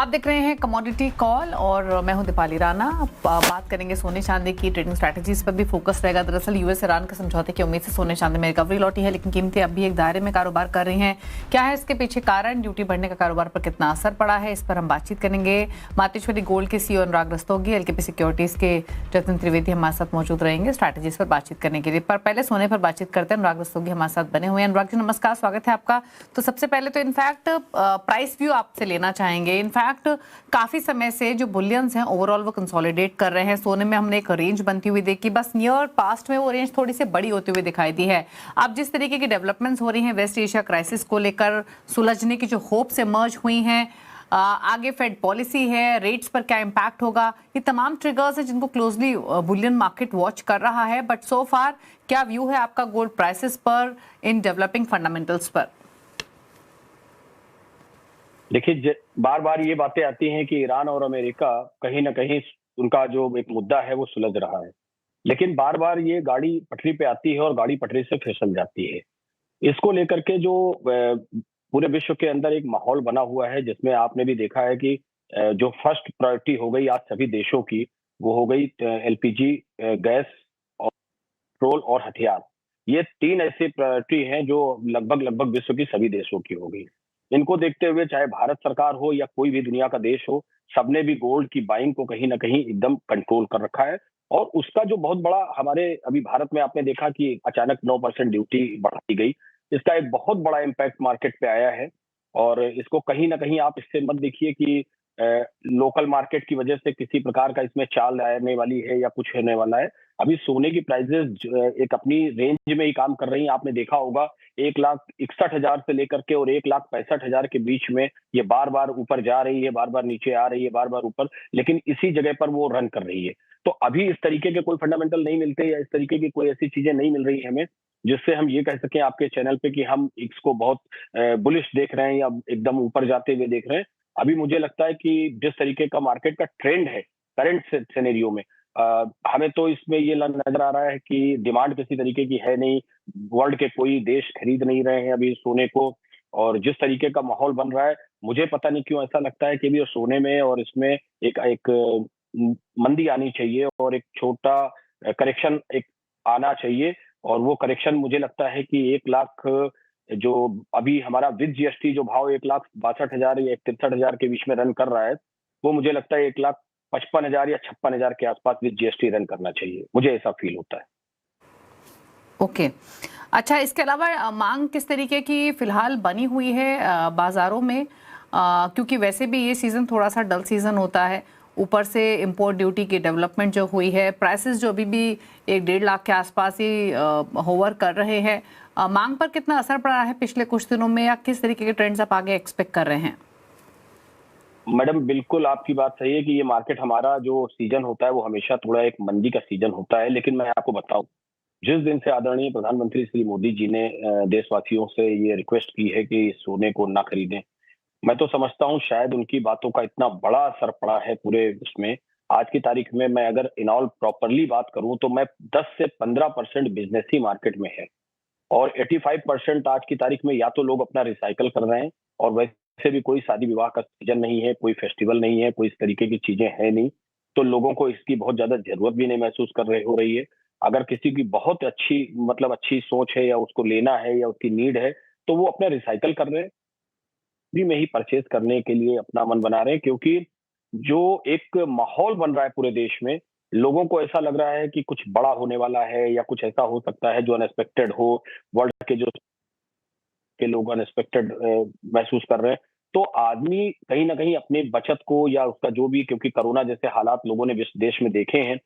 आप देख रहे हैं कमोडिटी कॉल और मैं हूं दीपाली राणा। बात करेंगे सोने चांदी की ट्रेडिंग स्ट्रैटेजीज पर भी फोकस रहेगा। दरअसल यूएस ईरान के समझौते की उम्मीद से सोने चांदी में रिकवरी लौटी है, लेकिन कीमतें अब भी एक दायरे में कारोबार कर रही हैं। क्या है इसके पीछे कारण? ड्यूटी बढ़ने का कारोबार पर कितना असर पड़ा है, इस पर हम बातचीत करेंगे। मातेश्वरी गोल्ड के सीईओ अनुराग रस्तोगी, एलकेपी सिक्योरिटीज के जतिन त्रिवेदी हमारे साथ मौजूद रहेंगे स्ट्रैटेजीज पर बातचीत करने के लिए। पर पहले सोने पर बातचीत करते हैं। अनुराग रस्तोगी हमारे साथ बने हुए हैं। अनुराग जी नमस्कार, स्वागत है आपका। तो सबसे पहले तो इनफैक्ट प्राइस व्यू आपसे लेना चाहेंगे। इनफैक्ट काफी समय से जो बुलियंस हैं ओवरऑल वो कंसोलिडेट कर रहे हैं। सोने में हमने एक रेंज बनती हुई देखी, बस नियर पास्ट में वो रेंज थोड़ी सी बड़ी होती हुई दिखाई दी है। अब जिस तरीके की डेवलपमेंट्स हो रही हैं वेस्ट एशिया क्राइसिस को लेकर, सुलझने की जो होप्स इमर्ज हुई हैं, आगे फेड पॉलिसी है, रेट्स पर क्या इम्पैक्ट होगा, ये तमाम ट्रिगर्स हैं जिनको क्लोजली बुलियन मार्केट वॉच कर रहा है। बट सो फार क्या व्यू है आपका गोल्ड प्राइसेस पर, इन डेवलपिंग फंडामेंटल्स पर? देखिए, बार बार ये बातें आती हैं कि ईरान और अमेरिका कहीं ना कहीं उनका जो एक मुद्दा है वो सुलझ रहा है, लेकिन बार बार ये गाड़ी पटरी पे आती है और गाड़ी पटरी से फिसल जाती है। इसको लेकर के जो पूरे विश्व के अंदर एक माहौल बना हुआ है, जिसमें आपने भी देखा है कि जो फर्स्ट प्रायोरिटी हो गई आज सभी देशों की, वो हो गई एलपीजी गैस और पेट्रोल और हथियार। ये तीन ऐसी प्रायोरिटी हैं जो लगभग लगभग विश्व की सभी देशों की हो गई। इनको देखते हुए चाहे भारत सरकार हो या कोई भी दुनिया का देश हो, सबने भी गोल्ड की बाइंग को कहीं ना कहीं एकदम कंट्रोल कर रखा है। और उसका जो बहुत बड़ा हमारे अभी भारत में आपने देखा कि अचानक 9% ड्यूटी बढ़ा दी गई, इसका एक बहुत बड़ा इम्पैक्ट मार्केट पे आया है। और इसको कहीं ना कहीं आप इससे मत देखिए कि लोकल मार्केट की वजह से किसी प्रकार का इसमें चाल आने वाली है या कुछ होने वाला है। अभी सोने की प्राइसेस एक अपनी रेंज में ही काम कर रही हैं। आपने देखा होगा 1,61,000 से लेकर के और 1,65,000 के बीच में ये बार बार ऊपर जा रही है, बार बार नीचे आ रही है, बार बार ऊपर, लेकिन इसी जगह पर वो रन कर रही है। तो अभी इस तरीके के कोई फंडामेंटल नहीं मिलते या इस तरीके की कोई ऐसी चीजें नहीं मिल रही है हमें, जिससे हम ये कह सकें आपके चैनल पे कि हम इसको बहुत बुलिश देख रहे हैं या एकदम ऊपर जाते हुए देख रहे हैं। अभी मुझे लगता है कि जिस तरीके का मार्केट का ट्रेंड है करंट सिनेरियो में, हमें तो इसमें ये नजर आ रहा है कि डिमांड किसी तरीके की है नहीं। वर्ल्ड के कोई देश खरीद नहीं रहे हैं अभी सोने को। और जिस तरीके का माहौल बन रहा है, मुझे पता नहीं क्यों ऐसा लगता है कि भी सोने में और इसमें एक एक मंदी आनी चाहिए और एक छोटा करेक्शन एक आना चाहिए। और वो करेक्शन मुझे लगता है कि 1 लाख जो अभी हमारा विद जीएसटी जो भाव 1,62,000 या 63,000 के बीच में रन कर रहा है, वो मुझे लगता है 1,55,000 या 56,000 के आसपास विद जीएसटी रन करना चाहिए। मुझे ऐसा फील होता है। ओके, अच्छा, इसके अलावा मांग किस तरीके की फिलहाल बनी हुई है बाजारों में? क्योंकि वैसे भी ये सीजन थोड़ा सा डल सीजन होता है, ऊपर से इंपोर्ट ड्यूटी की डेवलपमेंट जो हुई है, प्राइसेस जो अभी भी 1-1.5 लाख के आसपास ही होवर कर रहे हैं, मांग पर कितना असर पड़ा है पिछले कुछ दिनों में, या किस तरीके के ट्रेंड्स आप आगे एक्सपेक्ट कर रहे हैं? मैडम, बिल्कुल आपकी बात सही है कि ये मार्केट हमारा जो सीजन होता है वो हमेशा थोड़ा एक मंदी का सीजन होता है। लेकिन मैं आपको बताऊं, जिस दिन से आदरणीय प्रधानमंत्री श्री मोदी जी ने देशवासियों से ये रिक्वेस्ट की है कि सोने को ना खरीदें, मैं तो समझता हूँ शायद उनकी बातों का इतना बड़ा असर पड़ा है पूरे उसमें। आज की तारीख में मैं अगर इन ऑल प्रॉपरली बात करूं तो मैं 10 से 15% बिजनेस ही मार्केट में है। और 85% आज की तारीख में या तो लोग अपना रिसाइकल कर रहे हैं, और वैसे भी कोई शादी विवाह का सीजन नहीं है, कोई फेस्टिवल नहीं है, कोई इस तरीके की चीजें है नहीं, तो लोगों को इसकी बहुत ज्यादा जरूरत भी नहीं महसूस कर रहे हो रही है। अगर किसी की बहुत अच्छी मतलब अच्छी सोच है या उसको लेना है या उसकी नीड है, तो वो अपना रिसाइकल कर रहे हैं, भी में ही परचेज करने के लिए अपना मन बना रहे हैं। क्योंकि जो एक माहौल बन रहा है पूरे देश में, लोगों को ऐसा लग रहा है कि कुछ बड़ा होने वाला है या कुछ ऐसा हो सकता है जो अनएक्सपेक्टेड हो। वर्ल्ड के जो के लोग अनएक्सपेक्टेड महसूस कर रहे हैं, तो आदमी कहीं ना कहीं अपनी बचत को या उसका जो भी, क्योंकि कोरोना जैसे हालात लोगों ने देश में देखे हैं,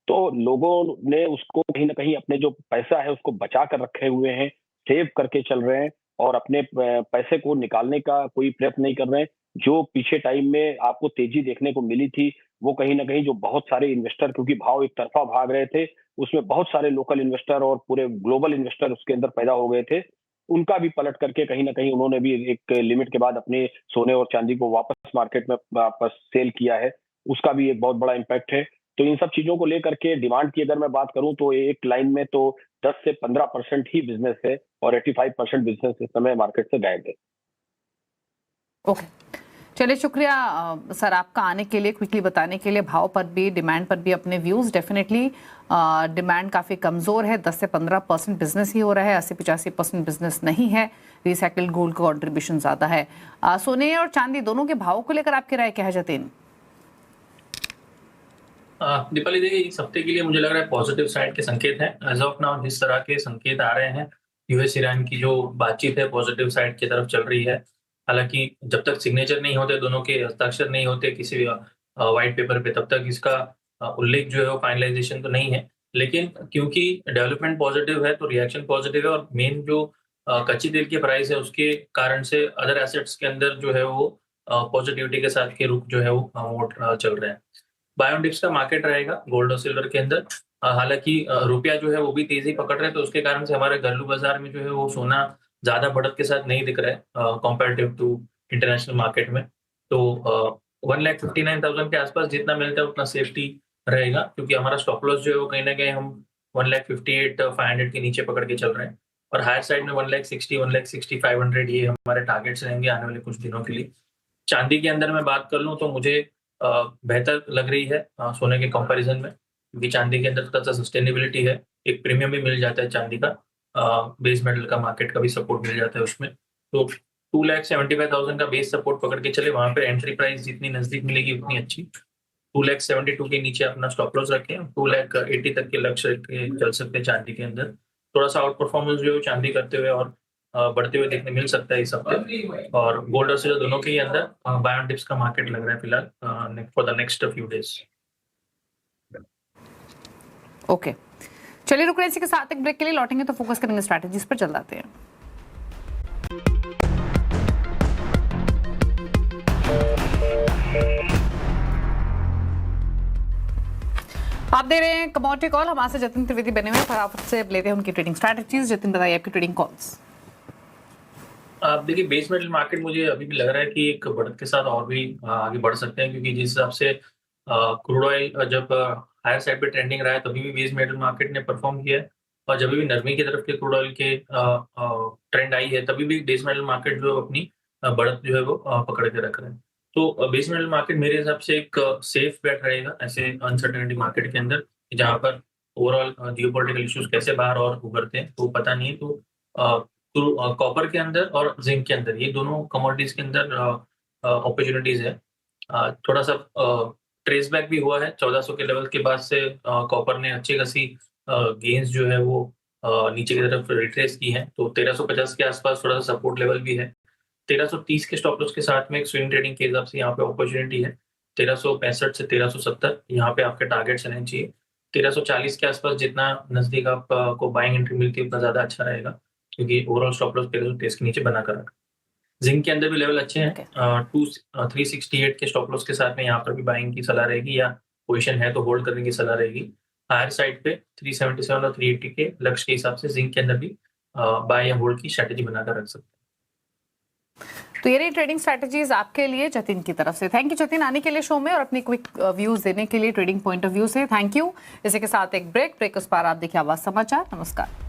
तो लोगों ने उसको कहीं ना कहीं अपने जो पैसा है उसको बचा कर रखे हुए हैं, सेव करके चल रहे हैं, और अपने पैसे को निकालने का कोई प्रयत्न नहीं कर रहे हैं। जो पीछे टाइम में आपको तेजी देखने को मिली थी, वो कहीं ना कहीं जो बहुत सारे इन्वेस्टर, क्योंकि भाव एक तरफा भाग रहे थे, उसमें बहुत सारे लोकल इन्वेस्टर और पूरे ग्लोबल इन्वेस्टर उसके अंदर पैदा हो गए थे। उनका भी पलट करके कहीं ना कहीं उन्होंने भी एक लिमिट के बाद अपने सोने और चांदी को वापस मार्केट में वापस सेल किया है। उसका भी एक बहुत बड़ा इम्पैक्ट है। तो इन सब चीजों को लेकर के डिमांड की अगर मैं बात करूं तो एक लाइन में तो 10 से 15% ही बिजनेस है, और 85% बिजनेस इस समय मार्केट से गायब है। ओके, चलिए शुक्रिया सर आपका आने के लिए, क्विकली बताने के लिए, भाव पर भी डिमांड पर भी अपने व्यूज। डेफिनेटली डिमांड काफ़ी कमज़ोर है, 10 से 15% बिजनेस ही हो रहा है, 80-85% बिजनेस नहीं है। रिसाइकल्ड गोल्ड का कॉन्ट्रीब्यूशन ज़्यादा है। सोने और चांदी दोनों के भाव को लेकर आपकी राय क्या है जतिन? दीपाली देखिए, इस हफ्ते के लिए मुझे लग रहा है पॉजिटिव साइड के संकेत हैं। एज ऑफ नाउ जिस तरह के संकेत आ रहे हैं, यूएस ईरान की जो बातचीत है पॉजिटिव साइड की तरफ चल रही है। हालांकि जब तक सिग्नेचर नहीं होते, दोनों के हस्ताक्षर नहीं होते किसी भी व्हाइट पेपर पे, तब तक इसका उल्लेख जो है वो फाइनलाइजेशन तो नहीं है। लेकिन क्योंकि डेवलपमेंट पॉजिटिव है तो रिएक्शन पॉजिटिव है, और मेन जो कच्ची तेल की प्राइस है उसके कारण से अदर एसेट्स के अंदर जो है वो पॉजिटिविटी के साथ के रुख जो है वो मोड चल रहे हैं। बाय ऑन डिप्स का मार्केट रहेगा गोल्ड और सिल्वर के अंदर। हालांकि रुपया जो है वो भी तेजी पकड़ रहा है, तो उसके कारण से हमारे घरेलू बाजार में जो है वो सोना ज्यादा बढ़त के साथ नहीं दिख रहा है कंपेरेटिव टू इंटरनेशनल मार्केट में। तो 1,59,000 के आसपास जितना मिलता है उतना सेफ्टी रहेगा, क्योंकि हमारा स्टॉप लॉस जो है वो कहीं ना कहीं हम 1,58,500 के नीचे पकड़ के चल रहे हैं, और हायर साइड में 1,60,000, 1,60,500 ये हमारे टारगेट्स रहेंगे आने वाले कुछ दिनों के लिए। चांदी के अंदर मैं बात कर लूं तो मुझे बेहतर लग रही है सोने के कंपैरिजन में, क्योंकि चांदी के अंदर थोड़ा सा सस्टेनेबिलिटी है, एक प्रीमियम भी मिल जाता है चांदी का, बेस मेटल का मार्केट का भी सपोर्ट मिल जाता है उसमें। तो 2,75,000 का बेस सपोर्ट पकड़ के चले, वहां पे एंट्री प्राइस जितनी नजदीक मिलेगी उतनी अच्छी। 2,72,000 के नीचे अपना स्टॉप लॉस रखें, 2,80,000 तक के लक्ष्य के चल सकते हैं चांदी के अंदर। थोड़ा सा आउट परफॉर्मेंस जो है चांदी करते हुए और बढ़ते हुए देखने मिल सकता है इस हफ्ते। और गोल्ड और सिल्वर दोनों के ही अंदर बाय ऑन डिप्स का मार्केट लग रहा है फिलहाल for the next few days. Okay, चलिए रुक रहे इसी के साथ एक ब्रेक के लिए, लौटेंगे तो फोकस करेंगे स्ट्रैटेजीज पर। चल जाते हैं। आप दे रहे हैं कमोडिटी कॉल, हमारे से जतिन त्रिवेदी बने हुए हैं, फटाफट से लेते हैं उनकी ट्रेडिंग स्ट्रैटेजीज। जतिन बताइए आपकी ट्रेडिंग कॉल्स। आप देखिए, बेस मेटल मार्केट मुझे अभी भी लग रहा है कि एक बढ़त के साथ और भी आगे बढ़ सकते हैं, क्योंकि जिस हिसाब से क्रूड ऑयल जब हायर साइड पे ट्रेंडिंग रहा है तभी भी बेस मेटल मार्केट ने परफॉर्म किया है, और जब भी नरमी की तरफ के क्रूड ऑयल के ट्रेंड आई है तभी भी बेस मेटल मार्केट जो अपनी बढ़त जो है वो पकड़ के रख रहे हैं। तो बेस मेटल मार्केट मेरे हिसाब से एक सेफ बेट रहेगा ऐसे अनसर्टेनिटी मार्केट के अंदर, जहाँ पर ओवरऑल जियोपॉलिटिकल इश्यूज कैसे बाहर और उभरते हैं तो पता नहीं है। तो कॉपर के अंदर और जिंक के अंदर, ये दोनों कमोडिटीज के अंदर अपॉर्चुनिटीज है। थोड़ा सा ट्रेस बैक भी हुआ है 1400 के लेवल के बाद से, कॉपर ने अच्छी खासी गेन्स जो है वो नीचे की तरफ रिट्रेस की है, तो 1350 के आसपास थोड़ा सा सपोर्ट लेवल भी है। 1330 के स्टॉप लॉस के साथ में एक स्विंग ट्रेडिंग के हिसाब से यहाँ पे अपॉर्चुनिटी है। 1365 से 1370 यहाँ पे आपके टारगेट्स रहने चाहिए। 1340 के आसपास जितना नजदीक आपको बाइंग एंट्री मिलती है उतना ज्यादा अच्छा रहेगा, क्योंकि ओवरऑल स्टॉप लॉस 1330 के नीचे बना कर रखा। जिंक के अंदर भी लेवल अच्छे हैं। 368 के स्टॉप लॉस के साथ में यहाँ पर भी बाइंग की सलाह रहेगी, या पोजीशन है तो होल्ड करने की सलाह रहेगी। हायर साइड पे 377 और 380 के लक्ष्य के हिसाब से जिंक के अंदर भी बाय या होल्ड की स्ट्रेटेजी बनाकर रख सकते हैं। तो ये रही ट्रेडिंग स्ट्रैटेजीज आपके लिए जतिन की तरफ से। थैंक यू जतिन आने के लिए शो में और अपनी क्विक व्यूज देने के लिए ट्रेडिंग पॉइंट ऑफ व्यू से। Thank you. इसी के साथ एक ब्रेक उस पर आप देखिए आवाज समाचार। नमस्कार।